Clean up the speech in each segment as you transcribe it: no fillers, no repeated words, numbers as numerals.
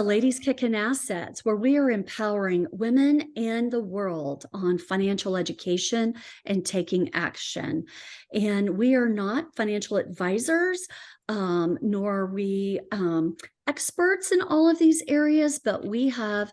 Ladies Kickin Assets, where we are empowering women and the world on financial education and taking action. And we are not financial advisors, nor are we experts in all of these areas, but we have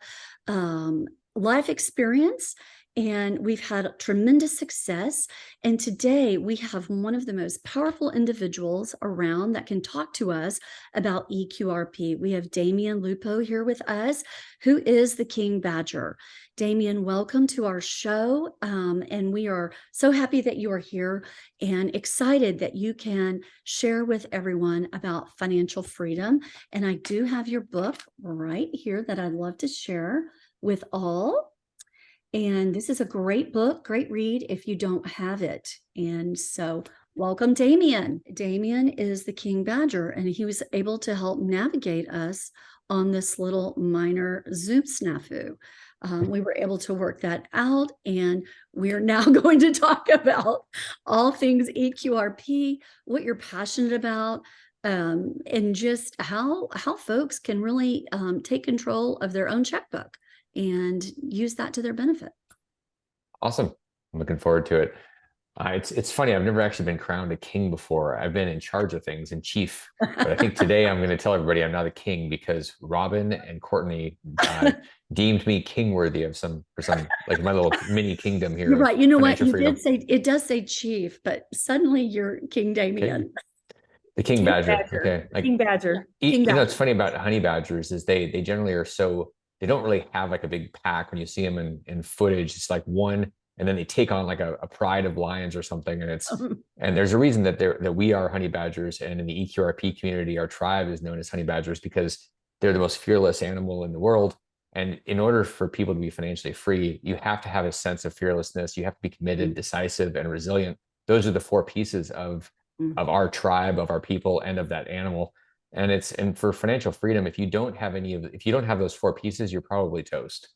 life experience and we've had tremendous success. And today we have one of the most powerful individuals around that can talk to us about eQRP. We have Damion Lupo here with us, who is the King Badger. Damion, welcome to our show. And we are so happy that you are here and excited that you can share with everyone about financial freedom. And I do have your book right here that I'd love to share with all. And this is a great book, great read if you don't have it. And so welcome, Damion. Damion is the King Badger, and he was able to help navigate us on this little minor Zoom snafu. We were able to work that out, and we're now going to talk about all things eQRP, what you're passionate about, and just how folks can really take control of their own checkbook and use that to their benefit. Awesome. I'm looking forward to it. It's funny. I've never actually been crowned a king before. I've been in charge of things and chief, but I think today I'm going to tell everybody I'm not a king because Robin and Courtney deemed me king worthy of for some like my little mini kingdom here. You're right. You know what? You did say, it does say chief, but suddenly you're King Damion. Okay. The King Badger. Okay. Like, King Badger. You know, what's funny about honey badgers is they generally are they don't really have like a big pack. When you see them in footage, it's like one, and then they take on like a pride of lions or something. And and there's a reason that we are honey badgers, and in the eQRP community, our tribe is known as honey badgers because they're the most fearless animal in the world. And in order for people to be financially free, you have to have a sense of fearlessness. You have to be committed, decisive, and resilient. Those are the four pieces of our tribe, of our people, and of that animal. And for financial freedom, if you don't have those four pieces, you're probably toast.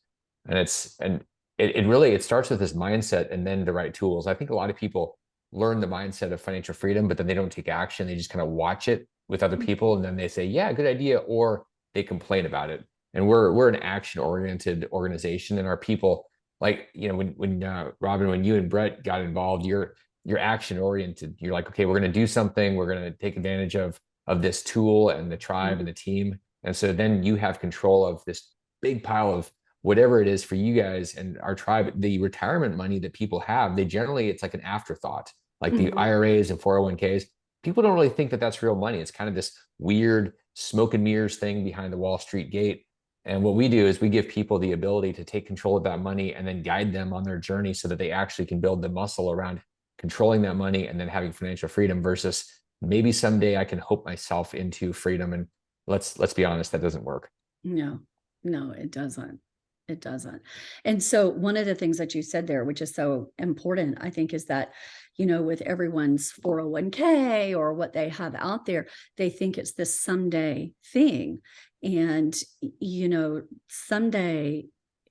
And it starts with this mindset and then the right tools. I think a lot of people learn the mindset of financial freedom, but then they don't take action. They just kind of watch it with other people, and then they say, yeah, good idea, or they complain about it. And we're an action-oriented organization, and our people, like, you know, when Robin, when you and Brett got involved, you're action-oriented. You're like, okay, we're going to do something. We're going to take advantage of this tool and the tribe and the team. And so then you have control of this big pile of whatever it is for you guys and our tribe. The retirement money that people have, it's like an afterthought, like the IRAs and 401ks. People don't really think that that's real money. It's kind of this weird smoke and mirrors thing behind the Wall Street gate. And what we do is we give people the ability to take control of that money and then guide them on their journey so that they actually can build the muscle around controlling that money and then having financial freedom, versus maybe someday I can hope myself into freedom. And let's be honest, that doesn't work. No, it doesn't. It doesn't. And so one of the things that you said there, which is so important, I think, is that, you know, with everyone's 401k or what they have out there, they think it's this someday thing. And, you know, someday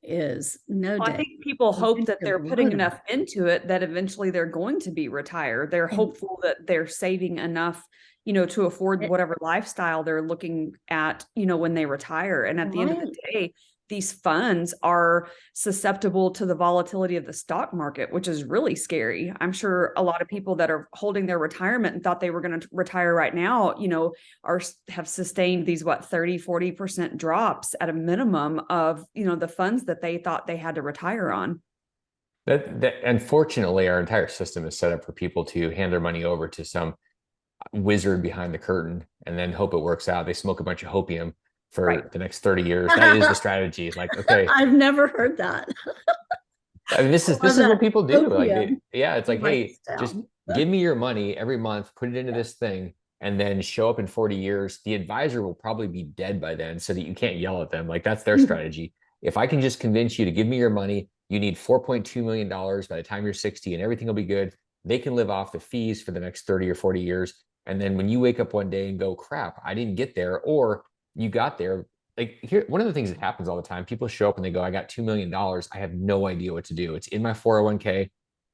is no day. I think people hope that they're putting enough into it that eventually they're going to be retired. They're hopeful that they're saving enough, you know, to afford whatever lifestyle they're looking at, you know, when they retire. And at the end of the day, these funds are susceptible to the volatility of the stock market, which is really scary. I'm sure a lot of people that are holding their retirement and thought they were going to retire right now, you know, have sustained these 30-40% drops at a minimum of, you know, the funds that they thought they had to retire on. That unfortunately, our entire system is set up for people to hand their money over to some wizard behind the curtain and then hope it works out. They smoke a bunch of hopium for the next 30 years. That is the strategy. Like, okay, I've never heard that. I mean, this is what people do. Like, it's like, hey, just give me your money every month, put it into this thing, and then show up in 40 years. The advisor will probably be dead by then, so that you can't yell at them. Like, that's their strategy. If I can just convince you to give me your money, you need $4.2 million by the time you're 60, and everything will be good. They can live off the fees for the next 30 or 40 years. And then when you wake up one day and go, crap, I didn't get there, or you got there. Like, here, one of the things that happens all the time, people show up and they go, I got $2 million. I have no idea what to do. It's in my 401k.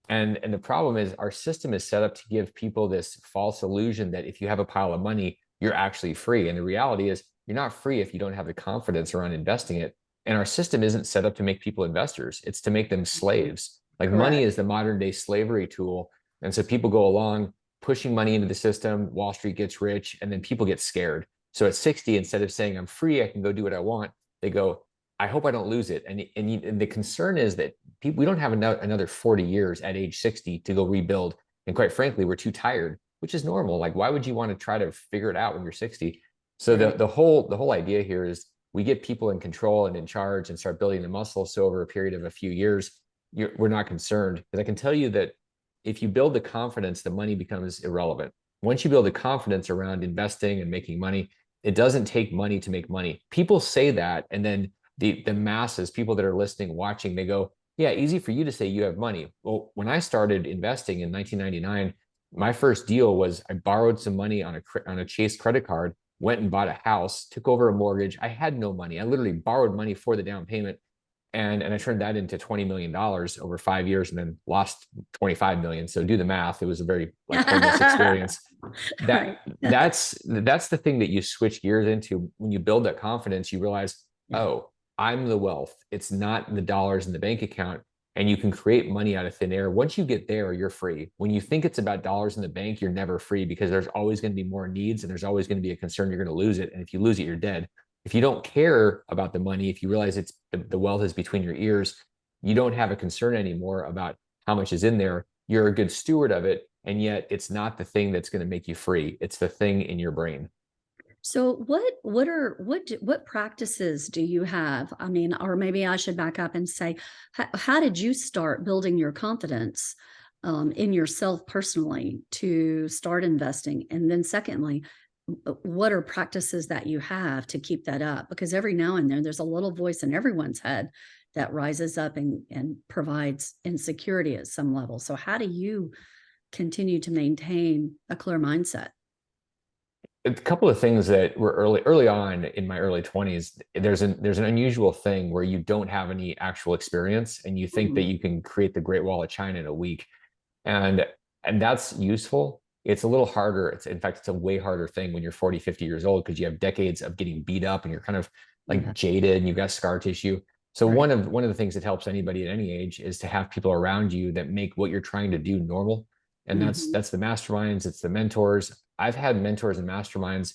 And the problem is our system is set up to give people this false illusion that if you have a pile of money, you're actually free. And the reality is you're not free if you don't have the confidence around investing it. And our system isn't set up to make people investors. It's to make them slaves. Like money Correct. is the modern day slavery tool. And so people go along pushing money into the system. Wall Street gets rich, and then people get scared. So at 60, instead of saying, I'm free, I can go do what I want, they go, I hope I don't lose it. And the concern is that people, we don't have another 40 years at age 60 to go rebuild. And quite frankly, we're too tired, which is normal. Like, why would you want to try to figure it out when you're 60? So Right. the whole idea here is we get people in control and in charge and start building the muscle. So over a period of a few years, we're not concerned. Because I can tell you that if you build the confidence, the money becomes irrelevant. Once you build the confidence around investing and making money, it doesn't take money to make money. People say that, and then the masses, people that are listening, watching, they go, yeah, easy for you to say you have money. Well, when I started investing in 1999, my first deal was I borrowed some money on a Chase credit card, went and bought a house, took over a mortgage. I had no money. I literally borrowed money for the down payment. And I turned that into $20 million over 5 years, and then lost 25 million. So do the math. It was a very like homeless experience. Right. That's the thing that you switch gears into. When you build that confidence, you realize, oh, I'm the wealth. It's not the dollars in the bank account. And you can create money out of thin air. Once you get there, you're free. When you think it's about dollars in the bank, you're never free, because there's always going to be more needs, and there's always going to be a concern you're going to lose it. And if you lose it, you're dead. If you don't care about the money, if you realize it's the wealth is between your ears, you don't have a concern anymore about how much is in there. You're a good steward of it. And yet it's not the thing that's going to make you free. It's the thing in your brain. So what practices do you have? I mean, or maybe I should back up and say, how did you start building your confidence in yourself personally to start investing? And then secondly, what are practices that you have to keep that up? Because every now and then there's a little voice in everyone's head that rises up and provides insecurity at some level. So how do you continue to maintain a clear mindset? A couple of things that were early on in my early 20s. There's an unusual thing where you don't have any actual experience, and you think that you can create the Great Wall of China in a week, and that's useful. It's a little harder. In fact, it's a way harder thing when you're 40, 50 years old, because you have decades of getting beat up and you're kind of like jaded and you've got scar tissue. So Right. one of the things that helps anybody at any age is to have people around you that make what you're trying to do normal. And that's the masterminds, it's the mentors. I've had mentors and masterminds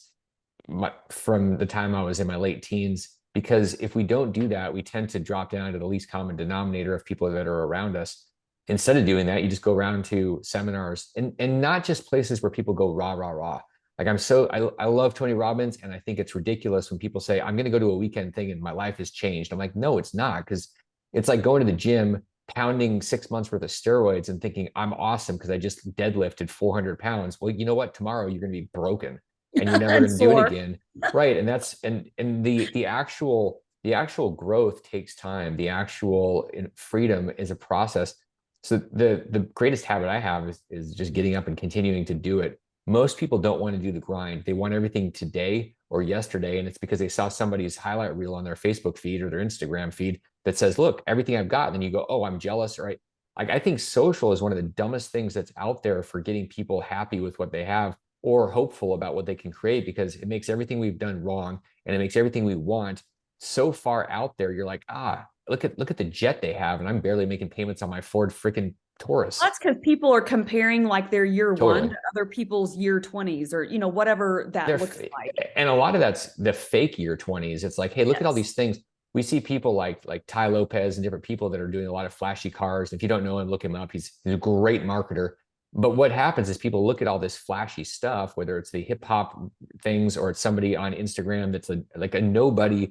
from the time I was in my late teens, because if we don't do that, we tend to drop down to the least common denominator of people that are around us. Instead of doing that, you just go around to seminars, and not just places where people go rah, rah, rah. Like I love Tony Robbins, and I think it's ridiculous when people say, I'm going to go to a weekend thing and my life has changed. I'm like, no, it's not, because it's like going to the gym, pounding 6 months worth of steroids and thinking I'm awesome because I just deadlifted 400 pounds. Well, you know what? Tomorrow you're going to be broken and you're never going to do it again. Right. And that's, and the actual growth takes time. The actual freedom is a process. So the greatest habit I have is just getting up and continuing to do it. Most people don't want to do the grind. They want everything today or yesterday. And it's because they saw somebody's highlight reel on their Facebook feed or their Instagram feed that says, look, everything I've got. And then you go, oh, I'm jealous. Right. Like, I think social is one of the dumbest things that's out there for getting people happy with what they have or hopeful about what they can create, because it makes everything we've done wrong, and it makes everything we want so far out there. You're like, look at the jet they have, and I'm barely making payments on my Ford freaking Taurus. That's because people are comparing like their year Totally. one to other people's year 20s, or, whatever that looks like. And a lot of that's the fake year 20s. It's like, hey, look at all these things. We see people like Ty Lopez and different people that are doing a lot of flashy cars. If you don't know him, look him up. He's a great marketer. But what happens is people look at all this flashy stuff, whether it's the hip hop things or it's somebody on Instagram that's like a nobody,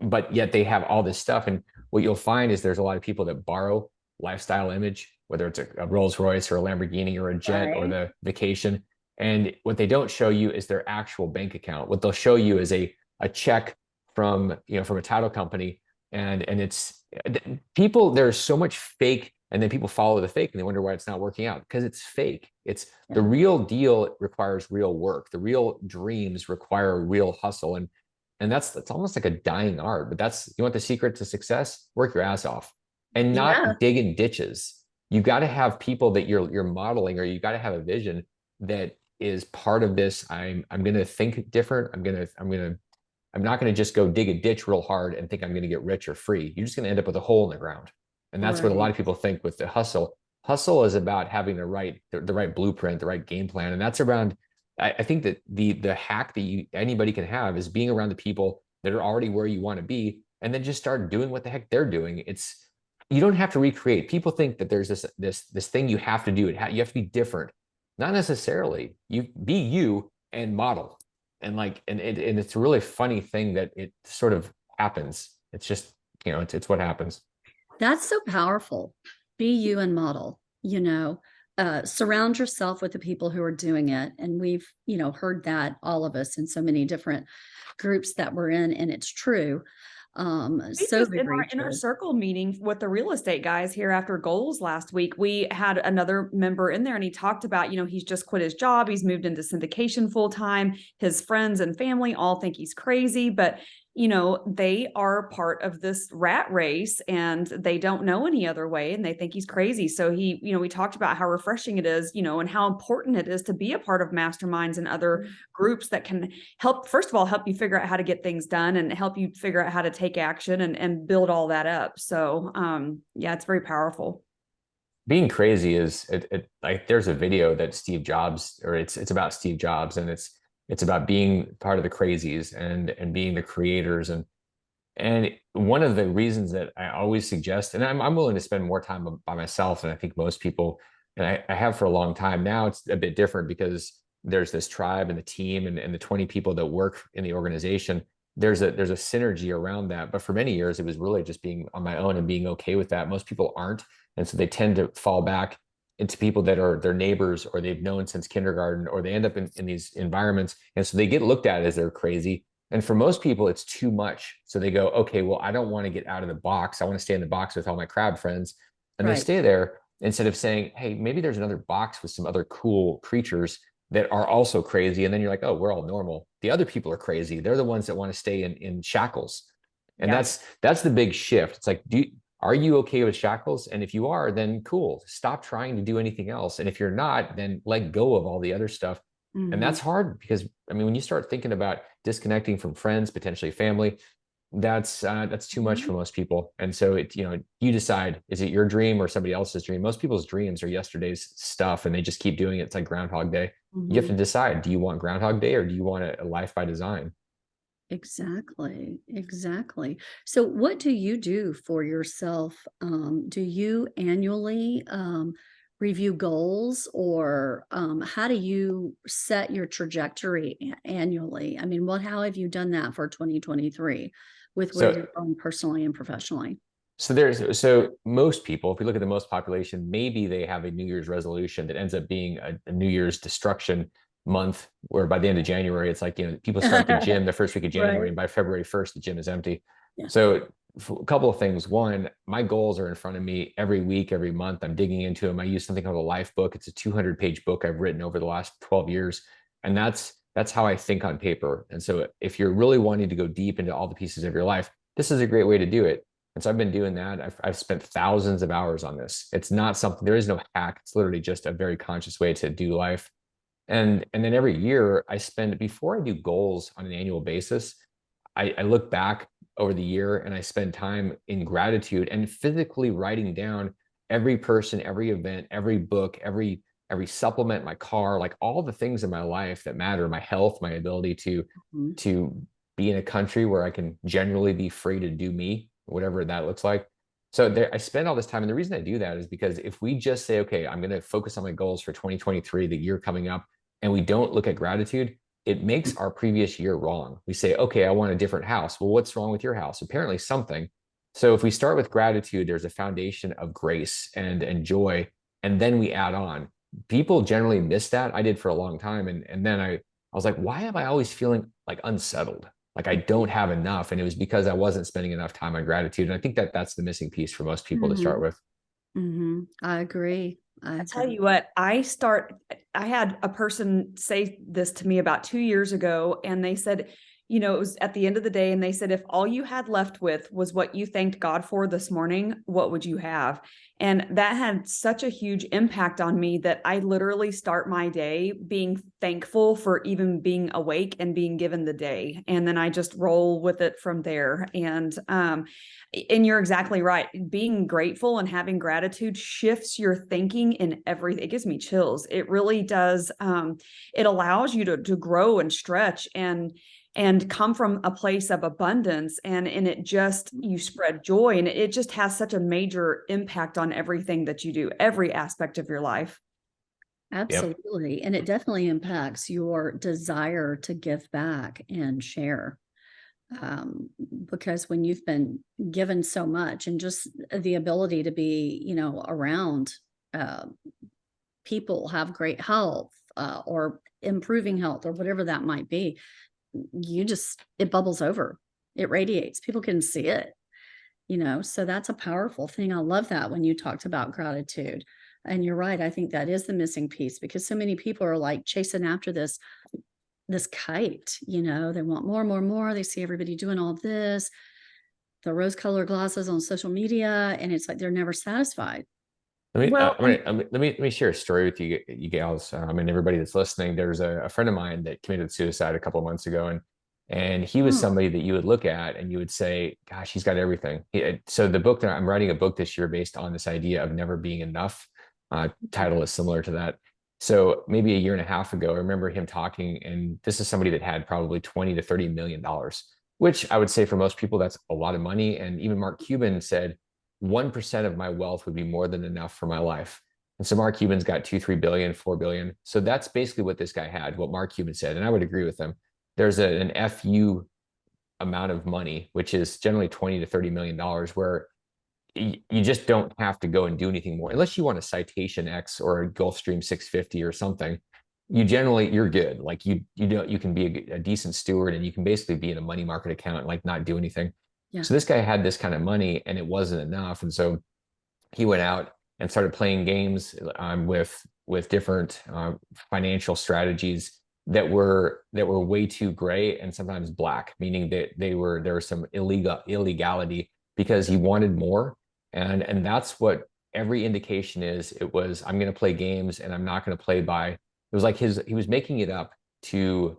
but yet they have all this stuff. And what you'll find is there's a lot of people that borrow lifestyle image, whether it's a Rolls Royce or a Lamborghini or a jet or the vacation. And what they don't show you is their actual bank account. What they'll show you is a check from a title company. And it's people, there's so much fake, and then people follow the fake and they wonder why it's not working out, because it's fake. It's the real deal requires real work. The real dreams require real hustle. And that's almost like a dying art, but you want the secret to success? Work your ass off and not dig in ditches. You got to have people that you're modeling, or you got to have a vision that is part of this. I'm going to think different. I'm going to I'm not going to just go dig a ditch real hard and think I'm going to get rich or free. You're just going to end up with a hole in the ground. And that's what a lot of people think with the hustle. Hustle is about having the right blueprint, the right game plan. And that's around, I think that the hack that anybody can have is being around the people that are already where you want to be, and then just start doing what the heck they're doing. You don't have to recreate. People think that there's this thing you have to do. You have to be different. Not necessarily. You be you and model. And it's a really funny thing that it sort of happens. It's just, it's what happens. That's so powerful. Be you and model, surround yourself with the people who are doing it. And we've, heard that, all of us, in so many different groups that we're in, and it's true. So in our inner circle meeting with the real estate guys here after goals last week, we had another member in there, and he talked about, he's just quit his job. He's moved into syndication full time. His friends and family all think he's crazy, but they are part of this rat race and they don't know any other way and they think he's crazy. So we talked about how refreshing it is, and how important it is to be a part of masterminds and other groups that can help, first of all, help you figure out how to get things done and help you figure out how to take action and build all that up. So, it's very powerful. Being crazy is like, there's a video that Steve Jobs, or it's about Steve Jobs, and it's about being part of the crazies and being the creators. And one of the reasons that I always suggest, and I'm willing to spend more time by myself than I think most people, and I have for a long time. Now it's a bit different because there's this tribe and the team and the 20 people that work in the organization. There's a synergy around that. But for many years, it was really just being on my own and being okay with that. Most people aren't. And so they tend to fall back into people that are their neighbors or they've known since kindergarten, or they end up in these environments. And so they get looked at as they're crazy. And for most people, it's too much. So they go, okay, well, I don't want to get out of the box. I want to stay in the box with all my crab friends. And they stay there instead of saying, hey, maybe there's another box with some other cool creatures that are also crazy. And then you're like, oh, we're all normal. The other people are crazy. They're the ones that want to stay in shackles. And that's the big shift. It's like, are you okay with shackles? And if you are, then cool. Stop trying to do anything else. And if you're not, then let go of all the other stuff. Mm-hmm. And that's hard because, when you start thinking about disconnecting from friends, potentially family, that's too much for most people. And so you decide, is it your dream or somebody else's dream? Most people's dreams are yesterday's stuff and they just keep doing it. It's like Groundhog Day. Mm-hmm. You have to decide, do you want Groundhog Day or do you want a life by design? Exactly. So what do you do for yourself? Do you annually review goals, or how do you set your trajectory annually? How have you done that for 2023 with where you're going personally and professionally? So most people, if we look at the most population, maybe they have a New Year's resolution that ends up being a New Year's destruction month, where by the end of January, it's like, people start the gym the first week of January, and by February 1st, the gym is empty. Yeah. So a couple of things. One, my goals are in front of me every week, every month. I'm digging into them. I use something called a life book. It's a 200-page book I've written over the last 12 years. And that's how I think on paper. And so if you're really wanting to go deep into all the pieces of your life, this is a great way to do it. And so I've been doing that. I've spent thousands of hours on this. It's not something, there is no hack. It's literally just a very conscious way to do life. And then every year I spend, before I do goals on an annual basis, I look back over the year and I spend time in gratitude and physically writing down every person, every event, every book, every supplement, my car, like all the things in my life that matter, my health, my ability to be in a country where I can generally be free to do me, whatever that looks like. So I spend all this time. And the reason I do that is because if we just say, okay, I'm going to focus on my goals for 2023, the year coming up, and we don't look at gratitude, it makes our previous year wrong. We say, okay, I want a different house. Well, what's wrong with your house? Apparently something. So if we start with gratitude, there's a foundation of grace and joy, and then we add on. People generally miss that. I did for a long time. And then I was like, why am I always feeling like unsettled? Like I don't have enough. And it was because I wasn't spending enough time on gratitude. And I think that's the missing piece for most people to start with. I agree. I tell you what, I had a person say this to me about 2 years ago, and they said, you know, it was at the end of the day, and they said, if all you had left with was what you thanked God for this morning, what would you have? And that had such a huge impact on me that I literally start my day being thankful for even being awake and being given the day. And then I just roll with it from there. And you're exactly right. Being grateful and having gratitude shifts your thinking in everything. It gives me chills. It really does. It allows you to grow and stretch and come from a place of abundance, and it just, you spread joy, and it just has such a major impact on everything that you do, every aspect of your life. Absolutely. Yep. And it definitely impacts your desire to give back and share. Because when you've been given so much, and just the ability to be, you know, around people have great health, or improving health, or whatever that might be, it bubbles over, it radiates, people can see it, you know, so that's a powerful thing. I love that when you talked about gratitude. And you're right, I think that is the missing piece, because so many people are like chasing after this kite, you know, they want more, more, more. They see everybody doing all this, the rose-colored glasses on social media, and it's like they're never satisfied. Let me share a story with you gals, and everybody that's listening. There's a friend of mine that committed suicide a couple of months ago, and he was somebody that you would look at and you would say, "Gosh, he's got everything." So the book that I'm writing a book this year based on this idea of never being enough. Title is similar to that. So maybe a year and a half ago, I remember him talking, and this is somebody that had probably 20 to 30 million dollars, which I would say for most people that's a lot of money. And even Mark Cuban said, 1% of my wealth would be more than enough for my life. And so Mark Cuban's got 2-3 billion, 4 billion. So that's basically what this guy had, what Mark Cuban said. And I would agree with him. There's an FU amount of money, which is generally 20 to 30 million dollars, where you just don't have to go and do anything more unless you want a Citation X or a Gulfstream 650 or something. You're good. Like you can be a decent steward, and you can basically be in a money market account and like not do anything. Yeah. So this guy had this kind of money, and it wasn't enough. And so he went out and started playing games with different financial strategies that were way too gray and sometimes black, meaning that there was some illegality because he wanted more. And that's what every indication is. It was, I'm going to play games and I'm not going to play by, it was like he was making it up to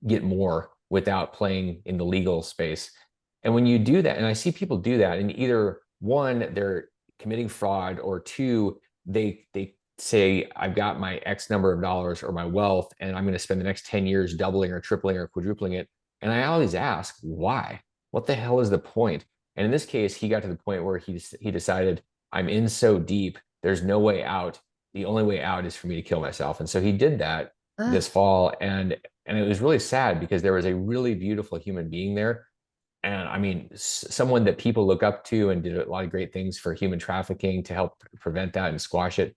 get more without playing in the legal space. And when you do that, and I see people do that, and either one, they're committing fraud, or two, they say, I've got my X number of dollars or my wealth, and I'm going to spend the next 10 years doubling or tripling or quadrupling it. And I always ask, why? What the hell is the point? And in this case, he got to the point where he decided, I'm in so deep, there's no way out. The only way out is for me to kill myself. And so he did that this fall. And it was really sad, because there was a really beautiful human being there. And I mean, someone that people look up to, and did a lot of great things for human trafficking to help prevent that and squash it.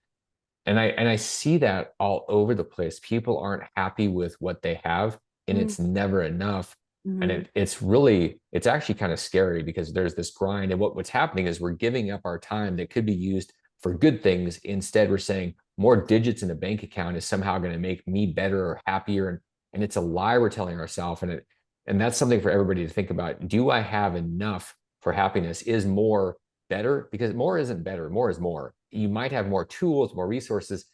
And I see that all over the place. People aren't happy with what they have, and it's never enough. And it's actually kind of scary, because there's this grind, and what's happening is we're giving up our time that could be used for good things. Instead, we're saying more digits in a bank account is somehow going to make me better or happier. And it's a lie we're telling ourselves. And that's something for everybody to think about. Do I have enough for happiness? Is more better? Because more isn't better. More is more. You might have more tools, more resources.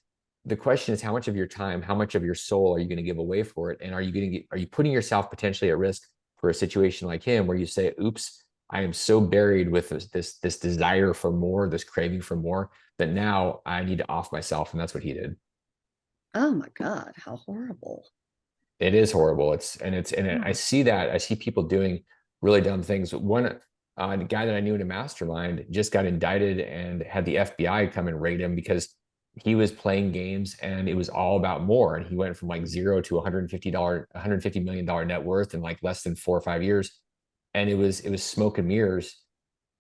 The question is, how much of your time, how much of your soul are you going to give away for it? And are you putting yourself potentially at risk for a situation like him, where you say, oops, I am so buried with this desire for more, this craving for more, that now I need to off myself. And that's what he did. Oh my God, how horrible. It is horrible. I see people doing really dumb things. One the guy that I knew in a mastermind just got indicted and had the FBI come and raid him because he was playing games, and it was all about more. And he went from like zero to $150 million net worth in like less than 4 or 5 years. And it was smoke and mirrors.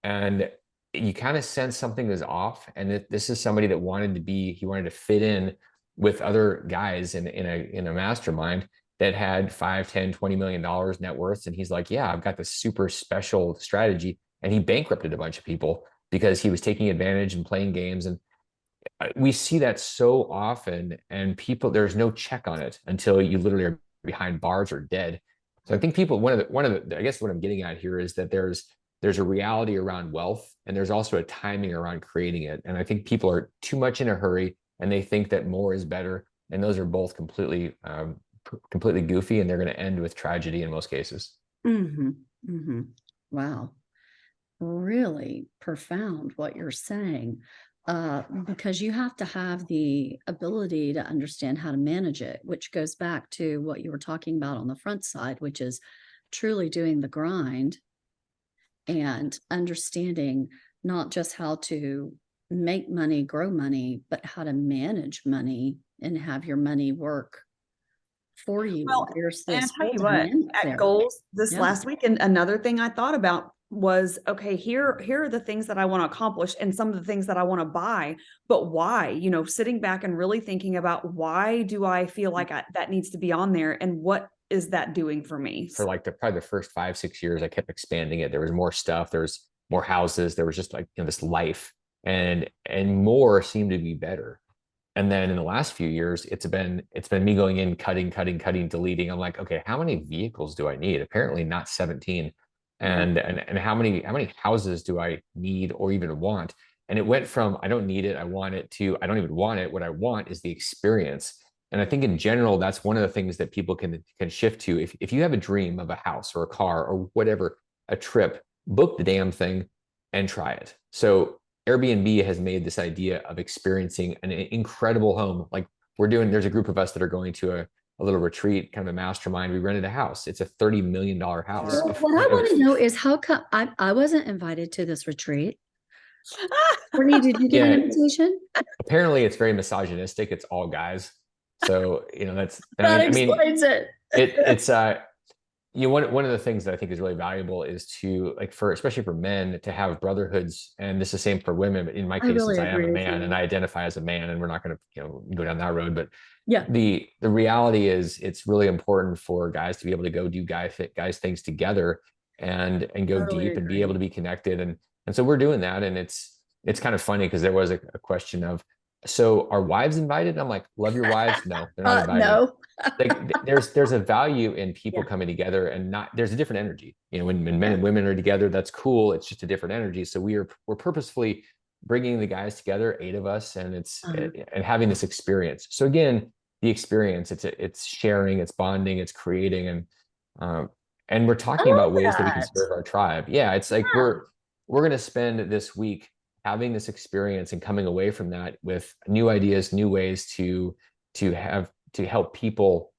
And you kind of sense something is off. And this is somebody that wanted to fit in with other guys in a mastermind that had 5, 10, $20 million net worths. And he's like, yeah, I've got this super special strategy. And he bankrupted a bunch of people because he was taking advantage and playing games. And we see that so often, and people, there's no check on it until you literally are behind bars or dead. So I think people, I guess what I'm getting at here is that there's a reality around wealth, and there's also a timing around creating it. And I think people are too much in a hurry, and they think that more is better. And those are both completely goofy, and they're going to end with tragedy in most cases. Mm-hmm. Mm-hmm. Wow. Really profound what you're saying, because you have to have the ability to understand how to manage it, which goes back to what you were talking about on the front side, which is truly doing the grind and understanding not just how to make money, grow money, but how to manage money and have your money work for you. Well, There's and this I'll tell you whole what, dynamic at there. goals this Yeah. last week, and another thing I thought about was, okay, here are the things that I want to accomplish and some of the things that I want to buy, but why? You know, sitting back and really thinking about, why do I feel like that needs to be on there, and what is that doing for me? For like probably the first 5-6 years, I kept expanding it. There was more stuff, there was more houses, there was just like, this life, and more seemed to be better. And then in the last few years, it's been me going in, cutting, deleting. I'm like, okay, how many vehicles do I need? Apparently not 17. And how many houses do I need or even want? And it went from, I don't need it, I want it, to I don't even want it. What I want is the experience. And I think in general, that's one of the things that people can shift to. If you have a dream of a house or a car or whatever, a trip, book the damn thing and try it. So Airbnb has made this idea of experiencing an incredible home. Like there's a group of us that are going to a little retreat, kind of a mastermind. We rented a house. It's a $30 million house. Well, what I want to know is how come I wasn't invited to this retreat. Courtney, did you get an invitation? Apparently it's very misogynistic. It's all guys. So, That explains it. It's one of the things that I think is really valuable is to, like, especially for men, to have brotherhoods. And this is the same for women, but in my case, since I am a man and I identify as a man, and we're not going to go down that road, but yeah, the reality is it's really important for guys to be able to go do guys things together and go totally deep and be agree. able to be connected. And so we're doing that. And it's kind of funny because there was a question of, so are wives invited? And I'm like, love your wives? No, they're not invited. No. Like there's a value in people coming together, and there's a different energy. When men and women are together, that's cool. It's just a different energy. So we're purposefully bringing the guys together, 8 of us, and and having this experience. So again, the experience, it's sharing, it's bonding, it's creating, and we're talking about ways that we can serve our tribe. Yeah, it's like we're going to spend this week having this experience and coming away from that with new ideas, new ways to help people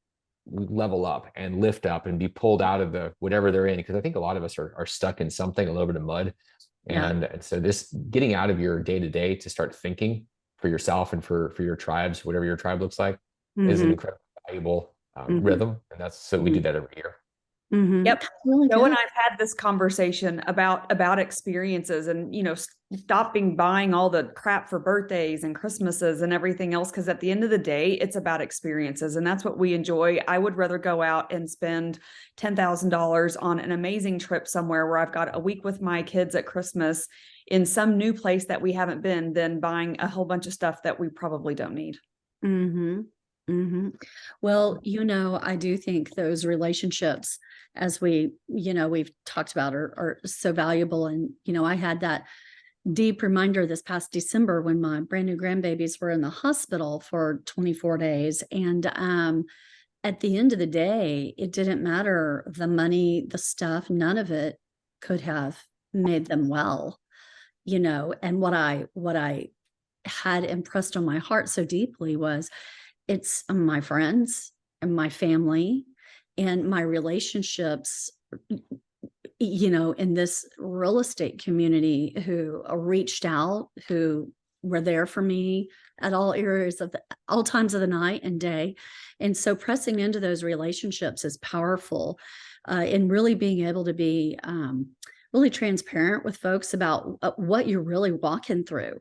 level up and lift up and be pulled out of the whatever they're in. Because I think a lot of us are stuck in something, a little bit of mud. And so this getting out of your day-to-day to start thinking for yourself and for your tribes, whatever your tribe looks like, is an incredibly valuable rhythm. And so we do that every year. Yep. Really Joe and I've had this conversation about experiences, and stopping buying all the crap for birthdays and Christmases and everything else, because at the end of the day, it's about experiences, and that's what we enjoy. I would rather go out and spend $10,000 on an amazing trip somewhere where I've got a week with my kids at Christmas in some new place that we haven't been, than buying a whole bunch of stuff that we probably don't need. Well, I do think those relationships, as we've talked about, are so valuable. And, I had that deep reminder this past December when my brand new grandbabies were in the hospital for 24 days. And at the end of the day, it didn't matter the money, the stuff, none of it could have made them well, and what I had impressed on my heart so deeply was it's my friends and my family and my relationships, in this real estate community, who reached out, who were there for me at all times of the night and day. And so pressing into those relationships is powerful, and really being able to be really transparent with folks about what you're really walking through.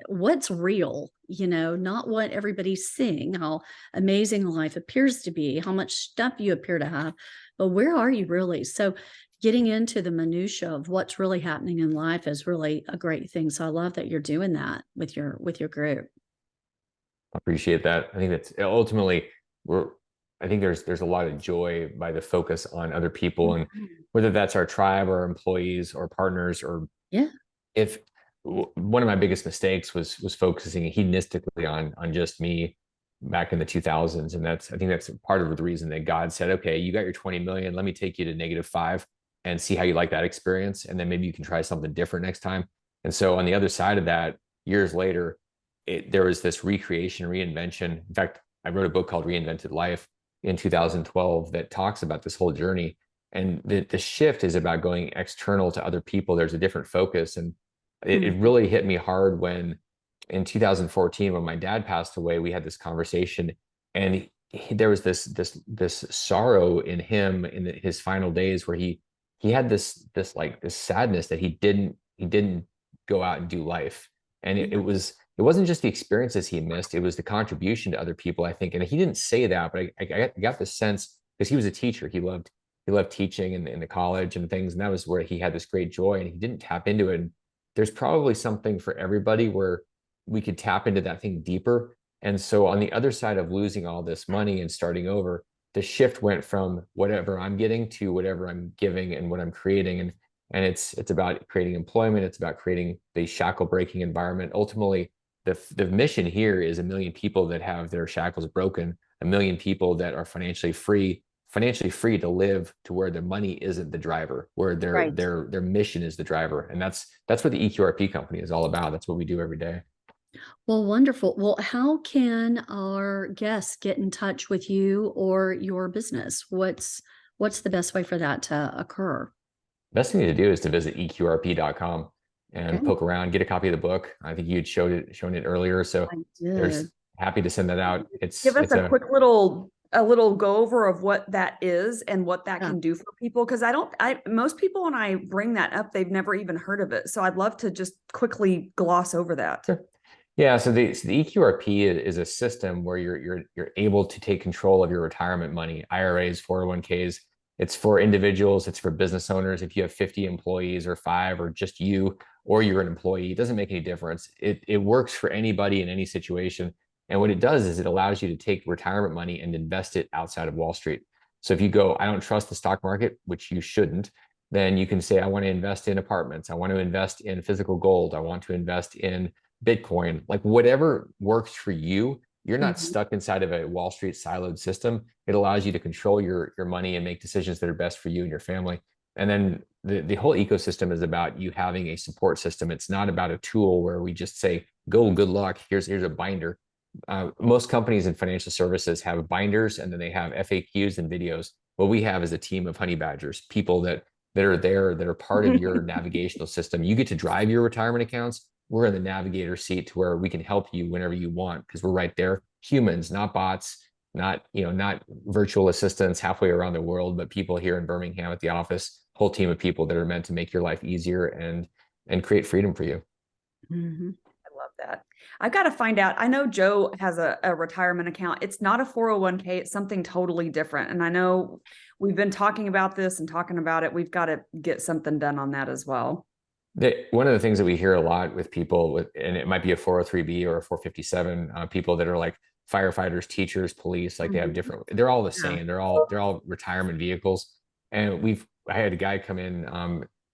What's real, not what everybody's seeing, how amazing life appears to be, how much stuff you appear to have, but where are you really? So getting into the minutia of what's really happening in life is really a great thing. So I love that you're doing that with your group. I appreciate that. I think that's ultimately I think there's a lot of joy by the focus on other people, and Mhm. whether that's our tribe or employees or partners, or Yeah. if one of my biggest mistakes was focusing hedonistically on just me back in the 2000s. And I think that's part of the reason that God said, okay, you got your 20 million, let me take you to -5 and see how you like that experience, and then maybe you can try something different next time. And so on the other side of that, years later, there was this recreation, reinvention. In fact, I wrote a book called Reinvented Life in 2012 that talks about this whole journey. And the shift is about going external to other people. There's a different focus. And it Mhm. really hit me hard when in 2014, when my dad passed away, we had this conversation, and there was this sorrow in him in his final days, where he had this sadness that he didn't go out and do life. And it wasn't just the experiences he missed, it was the contribution to other people, I think. And he didn't say that, but I got the sense, because he was a teacher. He loved teaching in the college and things, and that was where he had this great joy, and he didn't tap into it. And there's probably something for everybody where we could tap into that thing deeper. And so on the other side of losing all this money and starting over, the shift went from whatever I'm getting to whatever I'm giving and what I'm creating. And it's about creating employment. It's about creating the shackle breaking environment. Ultimately, the mission here is 1 million people that have their shackles broken, 1 million people that are financially free to live to where their money isn't the driver, where their Right. their mission is the driver. And that's what the eQRP company is all about. That's what we do every day. Well, wonderful. Well, how can our guests get in touch with you or your business? What's the best way for that to occur? Best thing to do is to visit eqrp.com and Okay. poke around, get a copy of the book. I think you'd shown it earlier. So I there's did. happy to send that out. Give us It's a a little go over of what that is and what that Yeah. can do for people. Cause most people, when I bring that up, they've never even heard of it. So I'd love to just quickly gloss over that. Sure. Yeah, so the eQRP is a system where you're able to take control of your retirement money, IRAs, 401ks. It's for individuals, it's for business owners. If you have 50 employees or 5, or just you, or you're an employee, it doesn't make any difference. It works for anybody in any situation. And what it does is it allows you to take retirement money and invest it outside of Wall Street. So if you go, I don't trust the stock market, which you shouldn't, then you can say, I want to invest in apartments. I want to invest in physical gold. I want to invest in Bitcoin, like whatever works for you. You're not Mhm. stuck inside of a Wall Street siloed system. It allows you to control your money and make decisions that are best for you and your family. And then the whole ecosystem is about you having a support system. It's not about a tool where we just say, go, good luck. Here's a binder. Most companies in financial services have binders, and then they have FAQs and videos. What we have is a team of honey badgers, people that are there, that are part of your navigational system. You get to drive your retirement accounts. We're in the navigator seat to where we can help you whenever you want, because we're right there. Humans, not bots, not virtual assistants halfway around the world, but people here in Birmingham at the office, whole team of people that are meant to make your life easier and create freedom for you. Mhm. I love that. I've got to find out. I know Joe has a retirement account. It's not a 401k. It's something totally different. And I know we've been talking about this and talking about it. We've got to get something done on that as well. One of the things that we hear a lot with people with, and it might be a 403b or a 457, people that are like firefighters, teachers, police, like they have Mhm. different, they're all the Yeah. same. They're all retirement vehicles. And I had a guy come in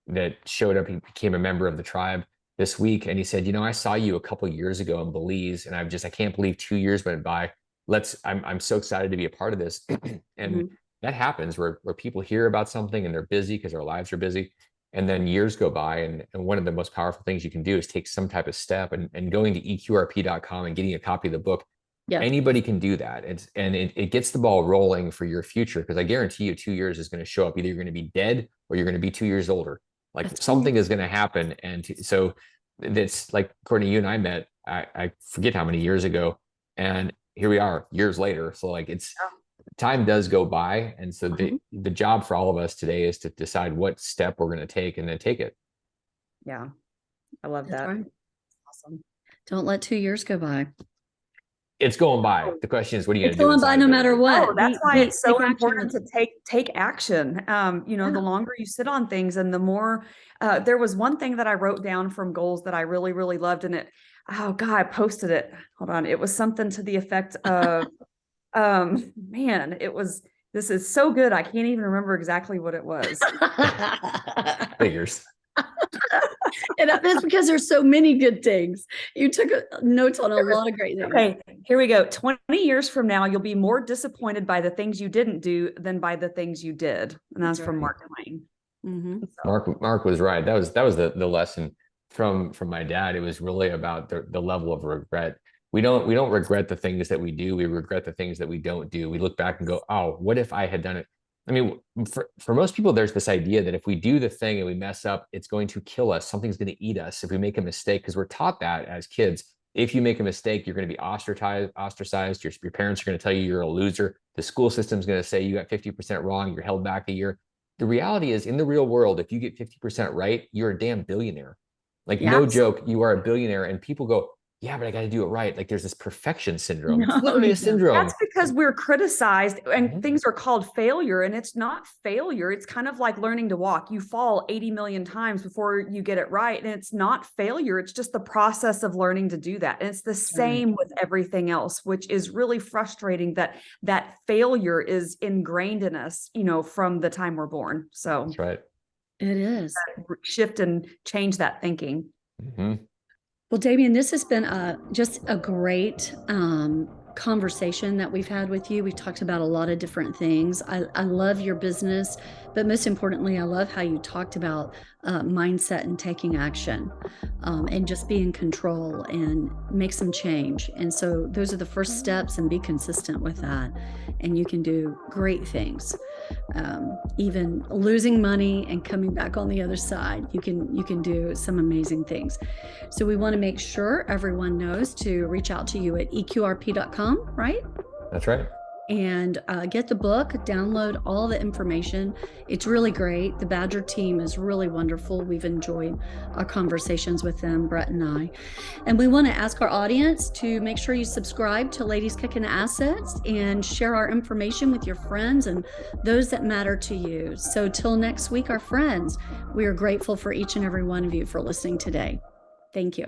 that showed up. He became a member of the tribe this week. And he said, I saw you a couple of years ago in Belize, and I can't believe 2 years went by. I'm so excited to be a part of this. And Mhm. that happens where people hear about something and they're busy because their lives are busy, and then years go by, and one of the most powerful things you can do is take some type of step, and going to eqrp.com and getting a copy of the book. Yeah. Anybody can do that. It gets the ball rolling for your future, because I guarantee you 2 years is going to show up. Either you're going to be dead or you're going to be 2 years older. Like That's right. something is going to happen. And so that's like, Courtney, you and I met, I forget how many years ago, and here we are years later. So like time does go by. And so Uh-huh. the job for all of us today is to decide what step we're going to take and then take it. Yeah. I love That's that. right. Awesome. Don't let 2 years go by. It's going by. The question is, what are you going It's to do going by inside no of it? matter Oh, what. that's why Be it's so take action important with to take action. The yeah. longer you sit on things and the more, there was one thing that I wrote down from goals that I really, really loved, and oh God, I posted it. Hold on. It was something to the effect of, Man, this is so good. I can't even remember exactly what it was. Figures. And that's because there's so many good things. You took notes on a lot of great things. Okay, here we go. 20 years from now, you'll be more disappointed by the things you didn't do than by the things you did. And that's from Mark Twain. Mm-hmm. Mark was right. That was the lesson from my dad. It was really about the level of regret. We don't regret the things that we do. We regret the things that we don't do. We look back and go, oh, what if I had done it? I mean, for most people, there's this idea that if we do the thing and we mess up, it's going to kill us. Something's going to eat us if we make a mistake, because we're taught that as kids. If you make a mistake, you're going to be ostracized. Your parents are going to tell you you're a loser. The school system's going to say you got 50% wrong. You're held back a year. The reality is, in the real world, if you get 50% right, you're a damn billionaire. Like, no joke, you are a billionaire. And people go, yeah, but I got to do it right. Like, there's this perfection syndrome. It's literally a syndrome. That's because we're criticized and things are called failure, and it's not failure. It's kind of like learning to walk. You fall 80 million times before you get it right. And it's not failure. It's just the process of learning to do that. And it's the same with everything else, which is really frustrating that failure is ingrained in us, from the time we're born. So that's right. It is. Shift and change that thinking. Mm-hmm. Well, Damion, this has been just a great conversation that we've had with you. We've talked about a lot of different things. I love your business, but most importantly, I love how you talked about mindset and taking action, and just be in control and make some change. And so those are the first steps, and be consistent with that. And you can do great things. Even losing money and coming back on the other side, you can do some amazing things. So we want to make sure everyone knows to reach out to you at eqrp.com, right? That's right. And get the book, download all the information. It's really great. The Badger team is really wonderful. We've enjoyed our conversations with them, Brett and I. And we want to ask our audience to make sure you subscribe to Ladies Kickin' Assets and share our information with your friends and those that matter to you. So till next week, our friends, we are grateful for each and every one of you for listening today. Thank you.